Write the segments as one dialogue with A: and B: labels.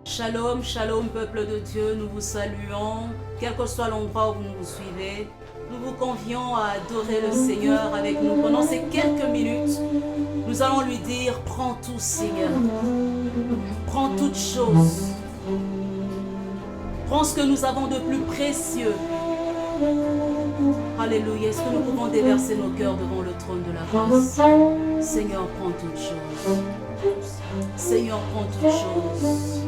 A: Shalom, shalom peuple de Dieu, nous vous saluons, quel que soit l'endroit où vous nous suivez. Nous vous convions à adorer le Seigneur avec nous. Pendant ces quelques minutes, nous allons lui dire, prends tout Seigneur, prends toutes choses, prends ce que nous avons de plus précieux. Alléluia, est-ce que nous pouvons déverser nos cœurs devant le trône de la grâce? Seigneur, prends toutes choses. Seigneur, prends toutes choses.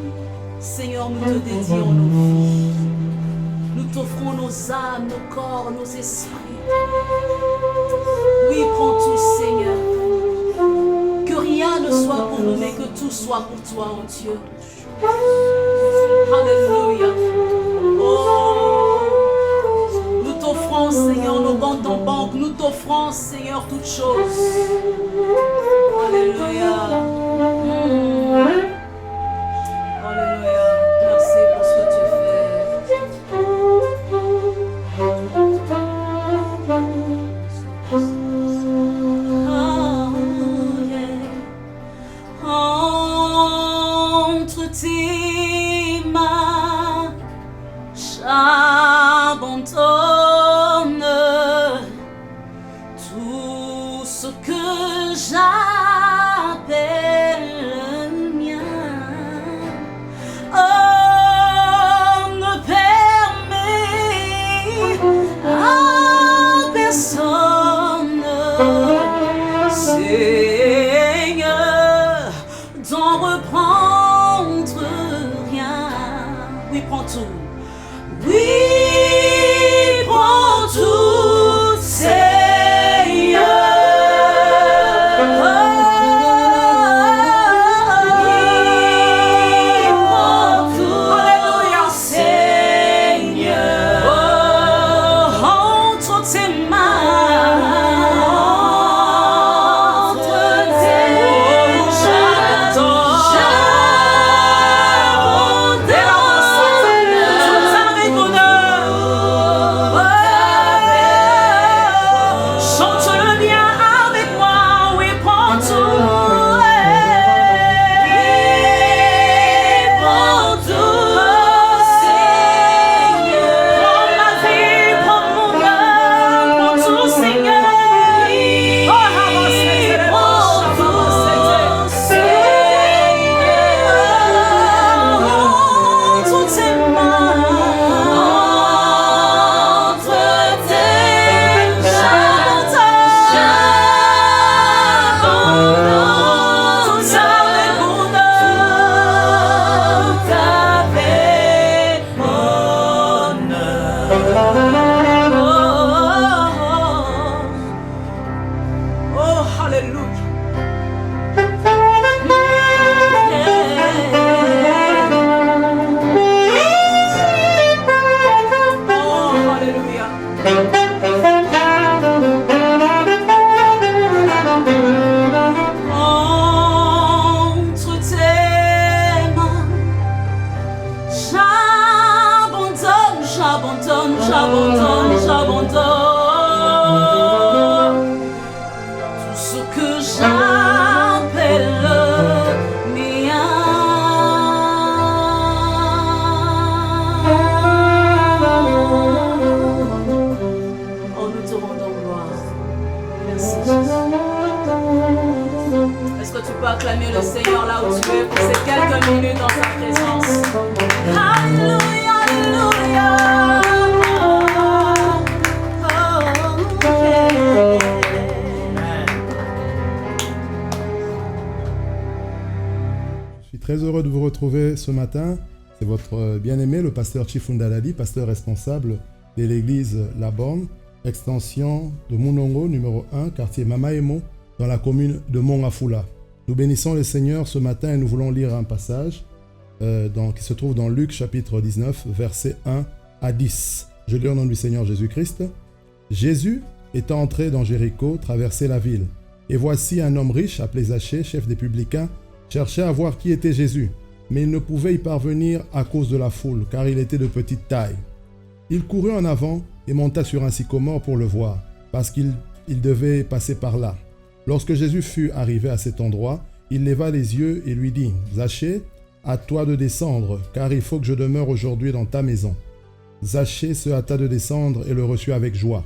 A: Seigneur, nous te dédions nos vies. Nous t'offrons nos âmes, nos corps, nos esprits. Oui, prends tout, Seigneur. Que rien ne soit pour nous, mais que tout soit pour toi, oh Dieu. Alléluia. Oh, nous t'offrons, Seigneur, nos comptes en banque. Nous t'offrons, Seigneur, toutes choses. Alléluia. Alléluia. Merci pour ce que tu fais. Oh, yeah. Entre tes mains, j'abandonne tout ce que j'appelle le mien. Oh, ne permets à personne, Seigneur, d'en reprendre rien. Oui, prends tout. Oui, prends tout, Seigneur. Oui, prends tout, Alléluia, Seigneur. Oh, entre tes mains, entre tes chante-le bien avec moi, oui, prends tout. Prends tout, Seigneur. Prends ma vie, prends mon cœur, prends tout, Seigneur. Prends tout, Seigneur. Entre tes mains, entre tes oh, hallelujah. Oh, hallelujah. Entre tes mains, j'abandonne, j'abandonne, j'abandonne, j'abandonne tout ce que j'appelle le mien. Oh, nous te rendons gloire. Merci Jésus. Est-ce que tu peux acclamer le Seigneur là où tu es pour ces quelques minutes dans sa présence? Alléluia, alléluia. Oh, yeah.
B: Je suis très heureux de vous retrouver ce matin. C'est votre bien-aimé, le pasteur Chifunda Lali, pasteur responsable de l'église La Borne, extension de Mounongo, numéro 1, quartier Mamaemo, dans la commune de Mongafula. Nous bénissons le Seigneur ce matin et nous voulons lire un passage qui se trouve dans Luc chapitre 19, versets 1 à 10. Je lis au nom du Seigneur Jésus-Christ. Jésus, étant entré dans Jéricho, traversait la ville. Et voici un homme riche, appelé Zachée, chef des publicains, cherchait à voir qui était Jésus, mais il ne pouvait y parvenir à cause de la foule, car il était de petite taille. Il courut en avant et monta sur un sycomore pour le voir, parce qu'il devait passer par là. Lorsque Jésus fut arrivé à cet endroit, il leva les yeux et lui dit « Zachée, à toi de descendre, car il faut que je demeure aujourd'hui dans ta maison. » Zachée se hâta de descendre et le reçut avec joie.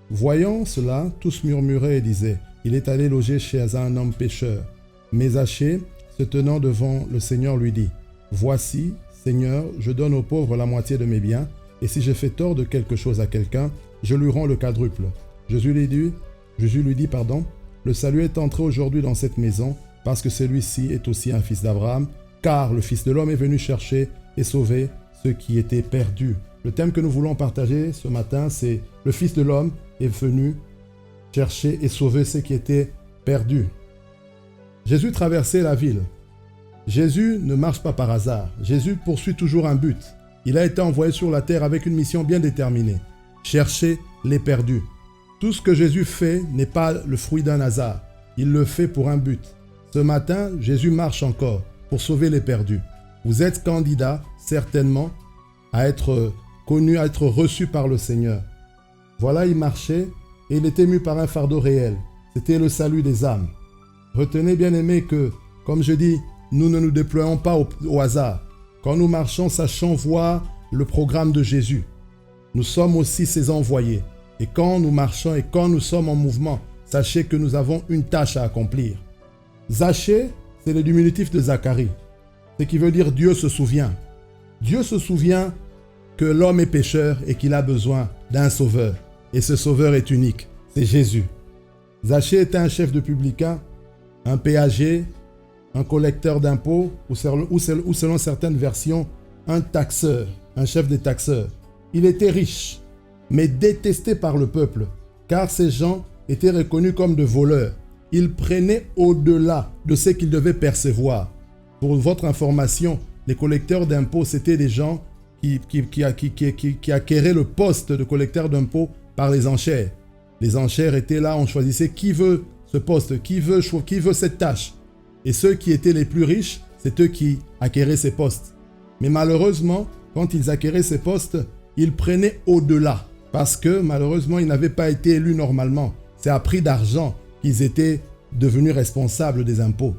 B: Voyant cela, tous murmuraient et disaient, « Il est allé loger chez un homme pécheur. » Mais Zachée, se tenant devant le Seigneur, lui dit, « Voici, Seigneur, je donne aux pauvres la moitié de mes biens, et si j'ai fait tort de quelque chose à quelqu'un, je lui rends le quadruple. » Jésus lui dit, « Le salut est entré aujourd'hui dans cette maison, parce que celui-ci est aussi un fils d'Abraham, car le Fils de l'homme est venu chercher et sauver ceux qui étaient perdus. » Le thème que nous voulons partager ce matin, c'est « Le Fils de l'homme est venu chercher et sauver ceux qui étaient perdus. » Jésus traversait la ville. Jésus ne marche pas par hasard. Jésus poursuit toujours un but. Il a été envoyé sur la terre avec une mission bien déterminée. Chercher les perdus. Tout ce que Jésus fait n'est pas le fruit d'un hasard. Il le fait pour un but. Ce matin, Jésus marche encore pour sauver les perdus. Vous êtes candidat, certainement, à être connu, à être reçu par le Seigneur. Voilà, il marchait et il était ému par un fardeau réel. C'était le salut des âmes. Retenez, bien-aimés, que, comme je dis, nous ne nous déployons pas au hasard. Quand nous marchons, sachons voir le programme de Jésus. Nous sommes aussi ses envoyés. Et quand nous marchons et quand nous sommes en mouvement, sachez que nous avons une tâche à accomplir. Zachée, c'est le diminutif de Zacharie, ce qui veut dire Dieu se souvient. Dieu se souvient que l'homme est pécheur et qu'il a besoin d'un sauveur. Et ce sauveur est unique, c'est Jésus. Zachée était un chef de publicain, un péager, un collecteur d'impôts ou selon certaines versions, un taxeur, un chef des taxeurs. Il était riche, mais détesté par le peuple, car ces gens étaient reconnus comme de voleurs. Ils prenaient au-delà de ce qu'ils devaient percevoir. Pour votre information, les collecteurs d'impôts, c'était des gens qui acquéraient le poste de collecteur d'impôts par les enchères. Les enchères étaient là, on choisissait qui veut ce poste, qui veut cette tâche. Et ceux qui étaient les plus riches, c'est eux qui acquéraient ces postes. Mais malheureusement, quand ils acquéraient ces postes, ils prenaient au-delà. Parce que malheureusement, ils n'avaient pas été élus normalement. C'est à prix d'argent qu'ils étaient devenus responsables des impôts.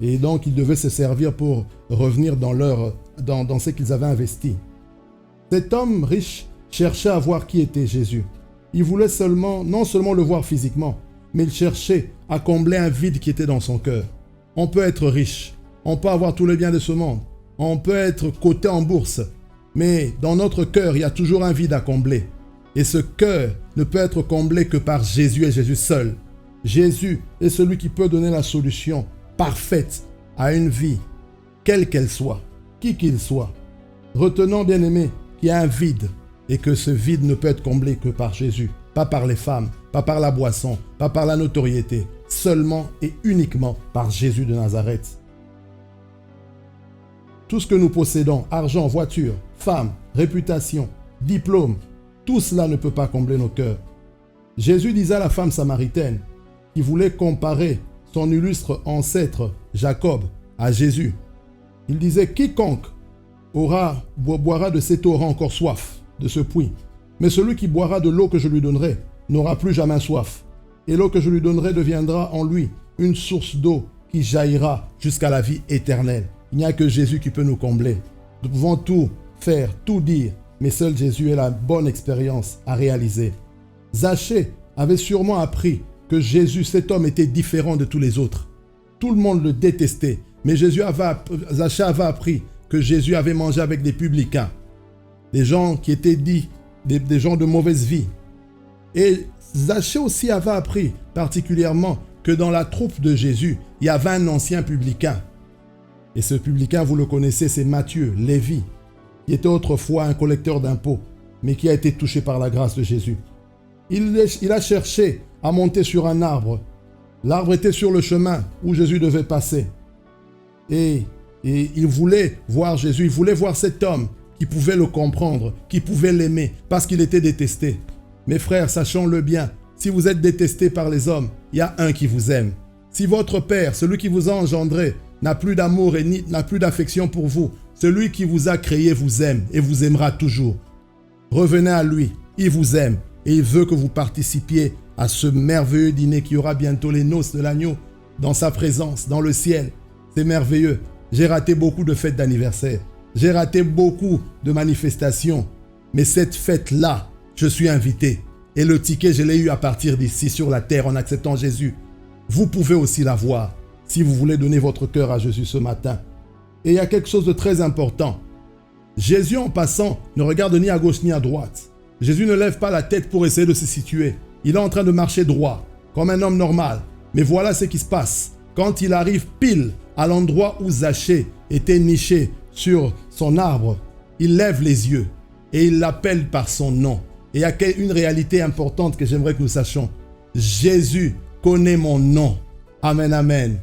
B: Et donc, ils devaient se servir pour revenir dans ce qu'ils avaient investi. Cet homme riche cherchait à voir qui était Jésus. Il voulait non seulement le voir physiquement, mais il cherchait à combler un vide qui était dans son cœur. On peut être riche, on peut avoir tous les biens de ce monde, on peut être coté en bourse, mais dans notre cœur, il y a toujours un vide à combler. Et ce cœur ne peut être comblé que par Jésus et Jésus seul. Jésus est celui qui peut donner la solution parfaite à une vie, quelle qu'elle soit, qui qu'il soit. Retenons, bien-aimés, qu'il y a un vide et que ce vide ne peut être comblé que par Jésus, pas par les femmes, pas par la boisson, pas par la notoriété, seulement et uniquement par Jésus de Nazareth. Tout ce que nous possédons, argent, voiture, femme, réputation, diplôme, tout cela ne peut pas combler nos cœurs. Jésus disait à la femme samaritaine qui voulait comparer son illustre ancêtre Jacob à Jésus. Il disait, quiconque boira de cette eau aura encore soif de ce puits. Mais celui qui boira de l'eau que je lui donnerai n'aura plus jamais soif. Et l'eau que je lui donnerai deviendra en lui une source d'eau qui jaillira jusqu'à la vie éternelle. Il n'y a que Jésus qui peut nous combler. Nous pouvons tout faire, tout dire, mais seul Jésus est la bonne expérience à réaliser. Zachée avait sûrement appris que Jésus, cet homme, était différent de tous les autres. Tout le monde le détestait, mais Zachée avait appris que Jésus avait mangé avec des publicains, des gens qui étaient dits des gens de mauvaise vie. Et Zachée aussi avait appris particulièrement que dans la troupe de Jésus, il y avait un ancien publicain. Et ce publicain, vous le connaissez, c'est Matthieu, Lévi, qui était autrefois un collecteur d'impôts, mais qui a été touché par la grâce de Jésus. Il a cherché à monter sur un arbre. L'arbre était sur le chemin où Jésus devait passer. Et il voulait voir Jésus, il voulait voir cet homme qui pouvait le comprendre, qui pouvait l'aimer, parce qu'il était détesté. Mes frères, sachons-le bien, si vous êtes détestés par les hommes, il y a un qui vous aime. Si votre Père, celui qui vous a engendré, n'a plus d'amour et n'a plus d'affection pour vous, celui qui vous a créé vous aime et vous aimera toujours. Revenez à lui, il vous aime et il veut que vous participiez à ce merveilleux dîner qui aura bientôt les noces de l'agneau dans sa présence, dans le ciel. C'est merveilleux. J'ai raté beaucoup de fêtes d'anniversaire. J'ai raté beaucoup de manifestations. Mais cette fête-là, je suis invité. Et le ticket, je l'ai eu à partir d'ici sur la terre en acceptant Jésus. Vous pouvez aussi l'avoir si vous voulez donner votre cœur à Jésus ce matin. Et il y a quelque chose de très important. Jésus, en passant, ne regarde ni à gauche ni à droite. Jésus ne lève pas la tête pour essayer de se situer. Il est en train de marcher droit, comme un homme normal. Mais voilà ce qui se passe. Quand il arrive pile à l'endroit où Zachée était niché sur son arbre, il lève les yeux et il l'appelle par son nom. Et il y a une réalité importante que j'aimerais que nous sachions. Jésus connaît mon nom. Amen, amen.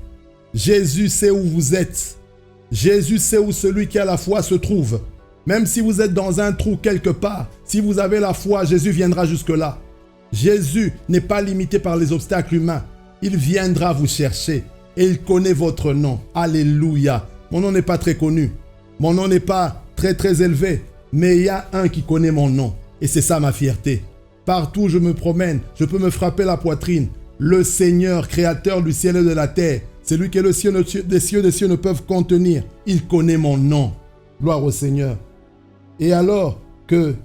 B: Jésus sait où vous êtes. Jésus sait où celui qui a la foi se trouve. Même si vous êtes dans un trou quelque part, si vous avez la foi, Jésus viendra jusque-là. Jésus n'est pas limité par les obstacles humains. Il viendra vous chercher et il connaît votre nom. Alléluia. Mon nom n'est pas très connu. Mon nom n'est pas très élevé. Mais il y a un qui connaît mon nom. Et c'est ça ma fierté. Partout où je me promène, je peux me frapper la poitrine. Le Seigneur, créateur du ciel et de la terre, celui que les cieux des cieux ne peuvent contenir, il connaît mon nom. Gloire au Seigneur. Et alors qu'il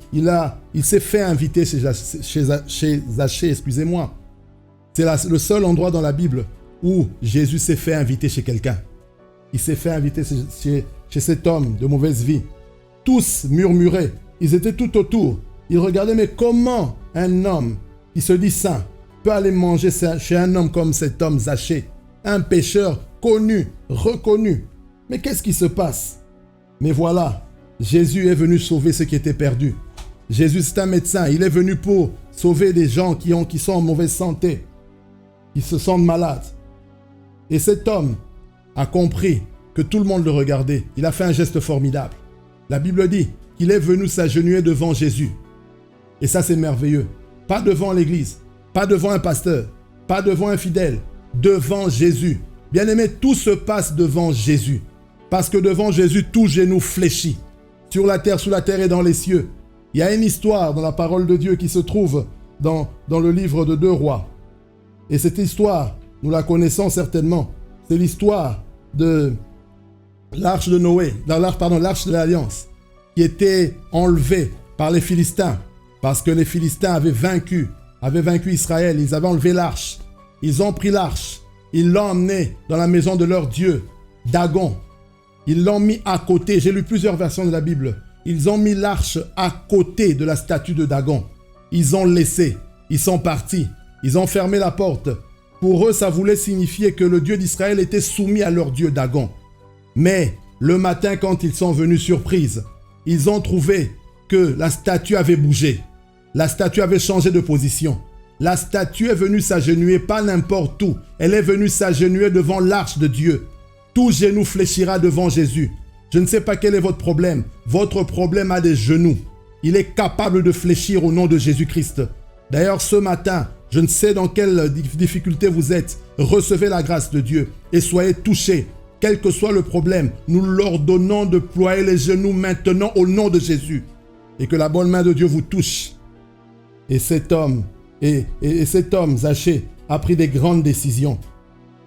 B: s'est fait inviter chez Zachée, excusez-moi. C'est le seul endroit dans la Bible où Jésus s'est fait inviter chez quelqu'un. Il s'est fait inviter chez cet homme de mauvaise vie. Tous murmuraient. Ils étaient tout autour. Ils regardaient, mais comment un homme qui se dit saint peut aller manger chez un homme comme cet homme Zachée, un pécheur connu, reconnu. Mais qu'est-ce qui se passe? Mais voilà, Jésus est venu sauver ceux qui étaient perdus. Jésus, c'est un médecin. Il est venu pour sauver des gens qui sont en mauvaise santé, qui se sentent malades. Et cet homme a compris que tout le monde le regardait. Il a fait un geste formidable. La Bible dit qu'il est venu s'agenouiller devant Jésus. Et ça, c'est merveilleux. Pas devant l'église, pas devant un pasteur, pas devant un fidèle, devant Jésus. Bien-aimé, tout se passe devant Jésus. Parce que devant Jésus, tout genou fléchit. Sur la terre, sous la terre et dans les cieux. Il y a une histoire dans la parole de Dieu qui se trouve dans le livre de 2 Rois. Et cette histoire, nous la connaissons certainement. C'est l'histoire de l'arche de Noé, l'arche de l'Alliance, qui était enlevée par les Philistins. Parce que les Philistins avaient vaincu Israël. Ils avaient enlevé l'arche. Ils ont pris l'arche. Ils l'ont emmenée dans la maison de leur Dieu, Dagon. Ils l'ont mis à côté. J'ai lu plusieurs versions de la Bible. Ils ont mis l'arche à côté de la statue de Dagon. Ils ont laissé. Ils sont partis. Ils ont fermé la porte. Pour eux, ça voulait signifier que le Dieu d'Israël était soumis à leur Dieu Dagon. Mais le matin, quand ils sont venus surprise, ils ont trouvé que la statue avait bougé. La statue avait changé de position. La statue est venue s'agenouiller, pas n'importe où. Elle est venue s'agenouiller devant l'arche de Dieu. Tout genou fléchira devant Jésus. Je ne sais pas quel est votre problème. Votre problème a des genoux. Il est capable de fléchir au nom de Jésus-Christ. D'ailleurs, ce matin, je ne sais dans quelle difficulté vous êtes. Recevez la grâce de Dieu et soyez touchés. Quel que soit le problème, nous l'ordonnons de ployer les genoux maintenant au nom de Jésus. Et que la bonne main de Dieu vous touche. Et cet homme, Zachée, a pris des grandes décisions.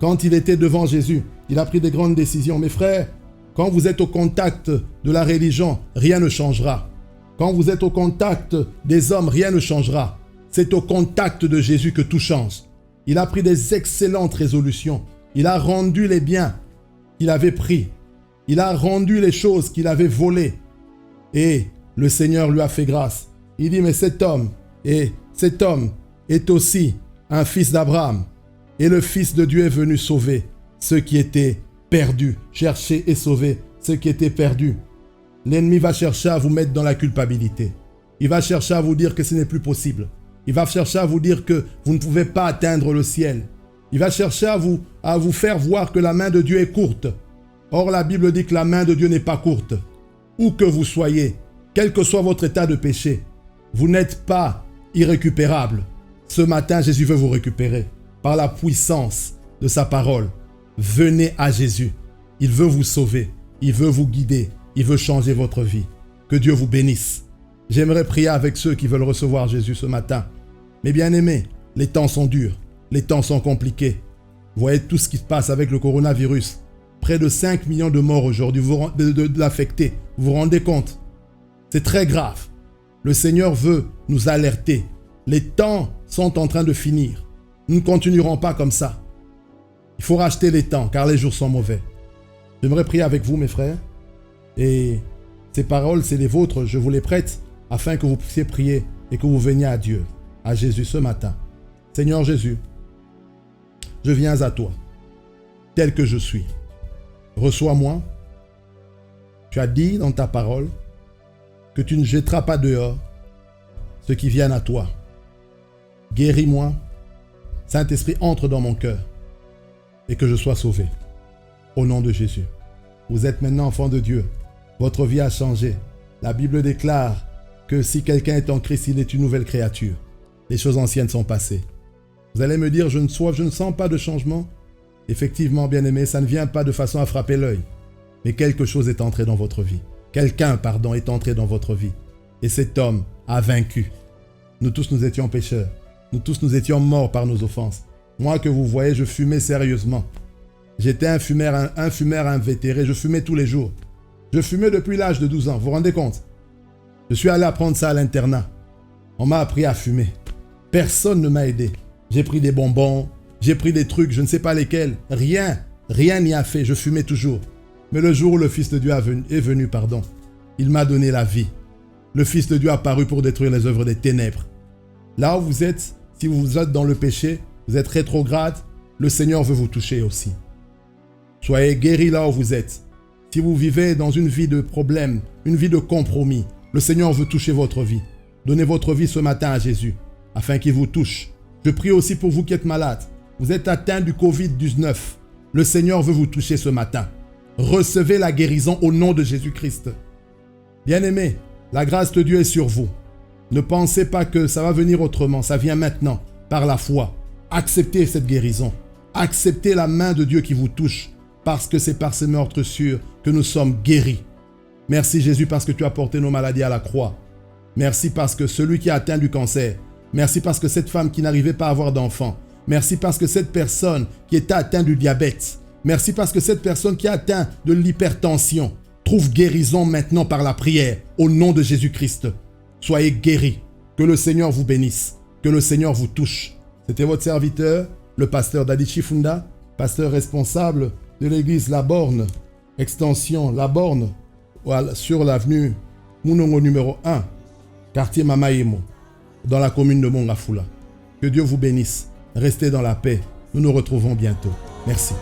B: Quand il était devant Jésus, il a pris des grandes décisions. Mes frères, quand vous êtes au contact de la religion, rien ne changera. Quand vous êtes au contact des hommes, rien ne changera. C'est au contact de Jésus que tout change. Il a pris des excellentes résolutions. Il a rendu les biens qu'il avait pris. Il a rendu les choses qu'il avait volées. Et le Seigneur lui a fait grâce. Il dit, mais cet homme est aussi un fils d'Abraham. Et le Fils de Dieu est venu sauver ceux qui étaient perdus. Chercher et sauver ceux qui étaient perdus. L'ennemi va chercher à vous mettre dans la culpabilité. Il va chercher à vous dire que ce n'est plus possible. Il va chercher à vous dire que vous ne pouvez pas atteindre le ciel. Il va chercher à vous faire voir que la main de Dieu est courte. Or, la Bible dit que la main de Dieu n'est pas courte. Où que vous soyez, quel que soit votre état de péché, vous n'êtes pas irrécupérable. Ce matin, Jésus veut vous récupérer par la puissance de sa parole. Venez à Jésus. Il veut vous sauver. Il veut vous guider. Il veut changer votre vie. Que Dieu vous bénisse. J'aimerais prier avec ceux qui veulent recevoir Jésus ce matin. Mais bien aimés, les temps sont durs. Les temps sont compliqués. Vous voyez tout ce qui se passe avec le coronavirus. Près de 5 millions de morts aujourd'hui, de l'affecter. Vous vous rendez compte? C'est très grave. Le Seigneur veut nous alerter. Les temps sont en train de finir. Nous ne continuerons pas comme ça. Il faut racheter les temps, car les jours sont mauvais. J'aimerais prier avec vous, mes frères. Et ces paroles, c'est les vôtres. Je vous les prête afin que vous puissiez prier et que vous veniez à Dieu, à Jésus ce matin. Seigneur Jésus, je viens à toi, tel que je suis. Reçois-moi. Tu as dit dans ta parole que tu ne jetteras pas dehors ceux qui viennent à toi. Guéris-moi. Saint-Esprit, entre dans mon cœur et que je sois sauvé. Au nom de Jésus. Vous êtes maintenant enfant de Dieu. Votre vie a changé. La Bible déclare que si quelqu'un est en Christ, il est une nouvelle créature. Les choses anciennes sont passées. Vous allez me dire, je ne sens pas de changement. Effectivement, bien-aimé, ça ne vient pas de façon à frapper l'œil. Mais quelque chose est entré dans votre vie. Quelqu'un, est entré dans votre vie. Et cet homme a vaincu. Nous tous, nous étions pécheurs. Nous tous, nous étions morts par nos offenses. Moi que vous voyez, je fumais sérieusement. J'étais un fumeur invétéré. Je fumais tous les jours. Je fumais depuis l'âge de 12 ans. Vous vous rendez compte? Je suis allé apprendre ça à l'internat. On m'a appris à fumer. Personne ne m'a aidé. J'ai pris des bonbons. J'ai pris des trucs, je ne sais pas lesquels. Rien n'y a fait. Je fumais toujours. Mais le jour où le Fils de Dieu est venu, il m'a donné la vie. Le Fils de Dieu a apparu pour détruire les œuvres des ténèbres. Là où vous êtes, si vous êtes dans le péché, vous êtes rétrograde, le Seigneur veut vous toucher aussi. Soyez guéris là où vous êtes. Si vous vivez dans une vie de problème, une vie de compromis, le Seigneur veut toucher votre vie. Donnez votre vie ce matin à Jésus, afin qu'il vous touche. Je prie aussi pour vous qui êtes malades. Vous êtes atteint du Covid-19. Le Seigneur veut vous toucher ce matin. Recevez la guérison au nom de Jésus-Christ. Bien-aimés, la grâce de Dieu est sur vous. Ne pensez pas que ça va venir autrement. Ça vient maintenant, par la foi. Acceptez cette guérison. Acceptez la main de Dieu qui vous touche, parce que c'est par ces meurtres sûrs que nous sommes guéris. Merci Jésus parce que tu as porté nos maladies à la croix. Merci parce que celui qui a atteint du cancer. Merci parce que cette femme qui n'arrivait pas à avoir d'enfant. Merci parce que cette personne qui était atteinte du diabète. Merci parce que cette personne qui est atteinte de l'hypertension trouve guérison maintenant par la prière au nom de Jésus-Christ. Soyez guéris. Que le Seigneur vous bénisse. Que le Seigneur vous touche. C'était votre serviteur, le pasteur Dadi Chifunda, pasteur responsable de l'église La Borne, extension La Borne, sur l'avenue Mounongo numéro 1, quartier Mamaïmo, dans la commune de Mongafula. Que Dieu vous bénisse. Restez dans la paix. Nous nous retrouvons bientôt. Merci.